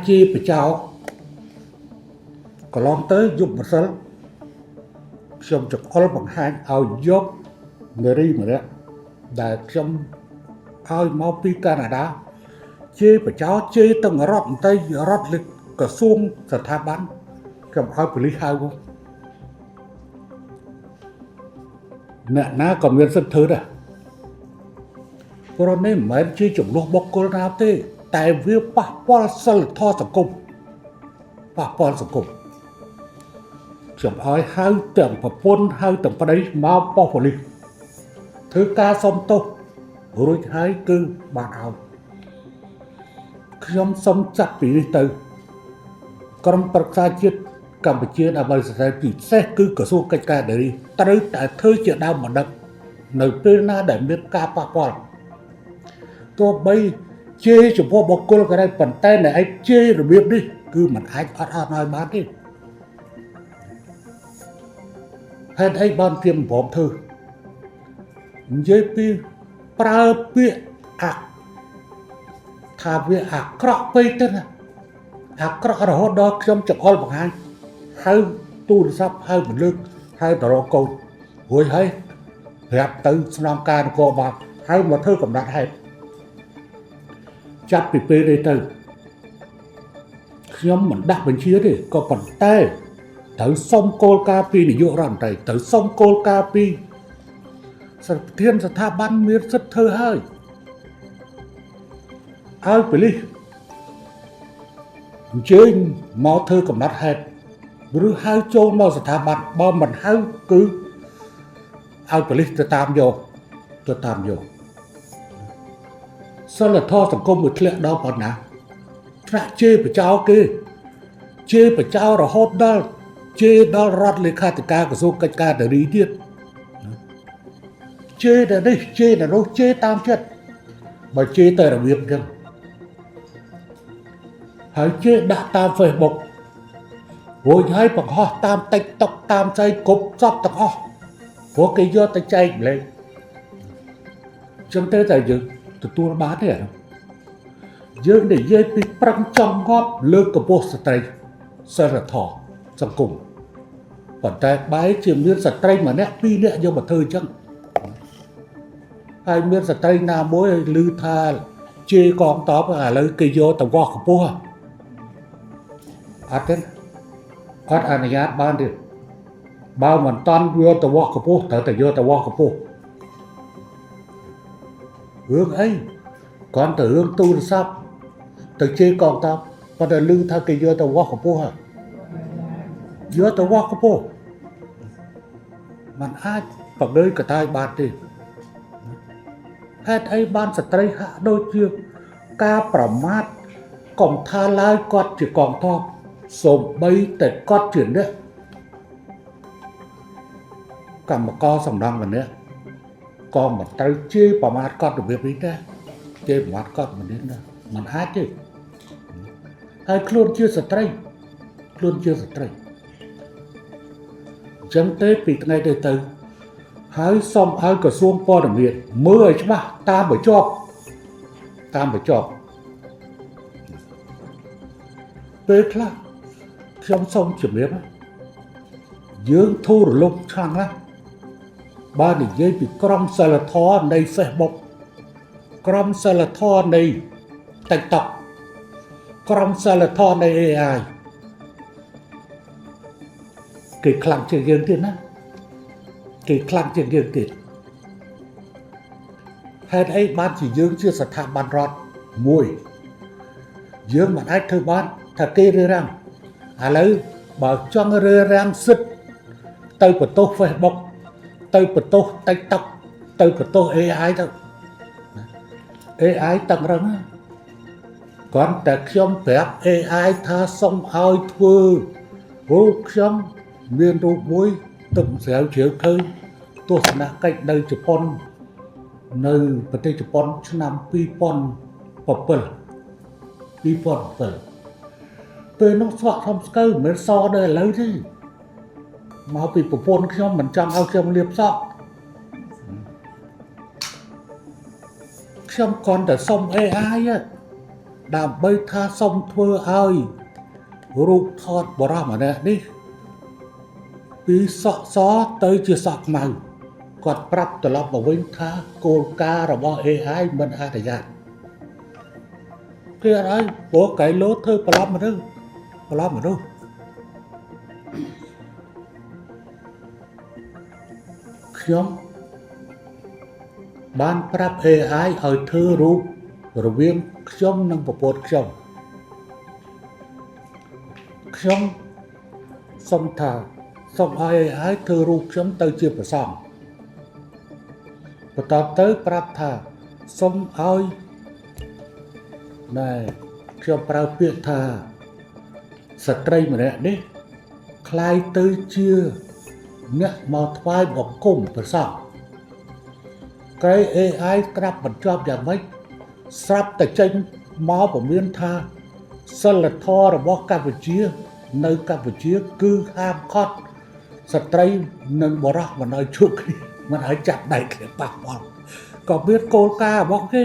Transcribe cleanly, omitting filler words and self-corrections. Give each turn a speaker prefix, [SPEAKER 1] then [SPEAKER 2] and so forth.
[SPEAKER 1] ជាបចោកន្លងទៅយប់ម្សិលខ្ញុំចង្អុលបង្ហាញឲ្យយកនារីម្នាក់ដែលខ្ញុំឲ្យមកពីកាណាដាជាបចោជាទាំងរដ្ឋមន្ត្រីរដ្ឋលេខក្រសួងស្ថាប័នខ្ញុំឲ្យប៉ូលីសហៅអ្នកណាក៏មានសិទ្ធិធ្វើដែរព្រោះនេះមិនមែនជាចំនួនបុគ្គលណាទេតែវាប៉ះពាល់សិលធម៌សង្គមប៉ះពាល់សង្គមខ្ញុំឲ្យហៅទាំងប្រពន្ធហៅទាំងប្តីមកប៉ុស្តិ៍ប៉ូលីសធ្វើការសុំទោសរួចហើយគឺបានឲ្យខ្ញុំសុំចាត់ពីនេះទៅក្រុមប្រឹក្សាជាតិកម្ពុជាដើម្បីស្ដីពិសេសគឺក្រសួងកិច្ចការនារីត្រូវតែធ្វើជាដើមបណ្ដឹងនៅពេលណាដែលមានការប៉ះពាល់ទោះបីជេរចំពោះបុគ្គលក៏ដោយប៉ុន្តែអ្នកឯងជេររបៀបនេះគឺមិនអាចអត់ឲ្យបានទេហេតុអីបានទៀមព្រមធ្វើនិយាយពីប្រើពាក្យថាវាអាក្រក់ពេកទៅណាអាក្រក់រហូតដល់ខ្ញុំចង្អុលបង្ហាញហៅទូរស័ព្ទហៅពលឹកហៅតរកូនរួចហើយប្រាប់ទៅស្នងការនគរបាលហៅមកធ្វើកំណត់ហេតុចាប់ពីពេលនេះទៅខ្ញុំមិនដាក់បញ្ជាទេក៏ប៉ុន្តែត្រូវសុំគោលការណ៍ពីនាយករដ្ឋមន្ត្រីត្រូវសុំគោលការណ៍ពីប្រធានស្ថាប័នមានសិទ្ធិធ្វើហើយឲ្យប៉ូលីសអញ្ជើញមកធ្វើកំណត់ហេតុឬហៅចូលមកស្ថាប័នបើមិនហៅគឺឲ្យប៉ូលីសទៅតាមយកសិលធម៌សង្គមមួយធ្លាក់ដល់ប៉ុណ្ណាថ្នាក់ជេរបចោគេជេរបចោរហូតដល់ជេរដល់រដ្ឋលេខាធិការក្រសួងកិច្ចការនារីទៀតជេរតែនេះជេរតែនោះជេរតាមចិត្តបើជេរតែរបៀបចឹងហើយជេរដាក់តាម Facebook រួចហើយបង្ហោះតាម TikTok តាមស្អីគ្រប់សពទាំងអស់ព្រោះគេយកទៅចែកម្លែងចឹងទៅតែយើងទទួលបានទេយើងនិយាយពីប្រឹងចំងាប់លើកកម្ពស់ស្ត្រីសិលធម៌សង្គមប៉ុន្តែបែរជាមានស្ត្រីម្នាក់ពីរនាក់យកមកធ្វើអញ្ចឹងហើយមានស្ត្រីណាមួយឮថាជេរកងតបឥឡូវគេយកទៅវាស់កម្ពស់អត់ទេអត់អនុញ្ញាតបានទេបើមិនតាន់យកទៅវាស់កម្ពស់ត្រូវតែយកទៅវាស់កម្ពស់រឿងអីគ្រាន់តែរឿងទូរស័ព្ទទៅជេរកងតបប៉ុន្តែឮថាគេយកទៅវាស់កម្ពស់ហើយយកទៅវាស់កម្ពស់มันអាចបង្កើនកតាយបានទេហេតុអីបានស្ត្រីហាក់ដូចជាការប្រមាថកុំថាឡើយគាត់ជាកងទ័ពសូម្បីតែគាត់ជាអ្នកកម្មករសំណង់ម្នាក់ក៏មិនត្រូវជេរប្រមាថគាត់របៀបនេះដែរជេរប្រមាថគាត់មិននេះដែរมันអាចទេហើយខ្លួនជាស្ត្រីអញ្ចឹងទេពីថ្ងៃទៅហើយសូមឲ្យក្រសួងព័ត៌មានមើលឲ្យច្បាស់តាមបញ្ចប់ពេលខ្លះខ្ញុំសូមជម្រាបយើងធូររលុងខ្លាំងណាស់បើនិយាយពីក្រុមសិលធម៌នៃ Facebook ក្រុមសិលធម៌នៃ TikTok ក្រុមសិលធម៌នៃ AI គេខ្លាំងជាងយើងទៀតណាគេខ្លាំងជាងយើងទៀតហេតុអីបានជាយើងជាស្ថាប័នរដ្ឋមួយយើងមិនអាចធ្វើបានថាគេរើរាំងឥឡូវបើចង់រើរាំងសិទ្ធទៅបន្ទោស Facebook ទៅបន្ទោស TikTok ទៅបន្ទោស AI ទៅ AI តឹងរឹងគ្រាន់តែខ្ញុំប្រាប់ AI ថាសុំឲ្យធ្វើព្រោះខ្ញុំមានរូបមួយទឹកស្រាវជ្រាវឃើញទស្សនកិច្ចនៅជប៉ុននៅប្រទេសជប៉ុនឆ្នាំ2007ពេលនោះស្វក់ខ្ញុំស្កើមិនមែនសដល់ឥឡូវទេមកពីប្រពន្ធខ្ញុំមិនចង់ឲ្យខ្ញុំលាបសក់ខ្ញុំគ្រាន់តែសុំ AI ដើម្បីថាសុំធ្វើឲ្យរូបថតបរោះម្នាក់នេះពីសក់សទៅជាសក់ខ្មៅគាត់ប្រាប់ត្រឡប់មកវិញថាគោលការណ៍របស់ AI មិនអនុញ្ញាតគេអត់ឲ្យព្រោះកែលោធ្វើប្រឡប់មនុស្សខ្ញុំបានប្រាប់ AI ឲ្យធ្វើរូបរវាងខ្ញុំនិងប្រពន្ធខ្ញុំសុំឲ្យ AI ធ្វើរូបខ្ញុំទៅជាព្រះសង្ឃបន្តទៅប្រាប់ថាសុំឲ្យណែខ្ញុំប្រើពាក្យថាស្ត្រីម្នាក់នេះคล้ายទៅជាអ្នកមកថ្វាយបង្គំព្រះសង្ឃក្រែ AI ក្រាបបញ្ចប់យ៉ាងម៉េចស្រាប់តែចេញមកពមានថាសិលធម៌របស់កម្ពុជានៅកម្ពុជាគឺហាមឃាត់ស្ត្រីនិងបុរសមិនឲ្យជួបគ្នាមិនឲ្យចាប់ដៃគ្នាប៉ះពាល់ក៏មានគោលការណ៍របស់គេ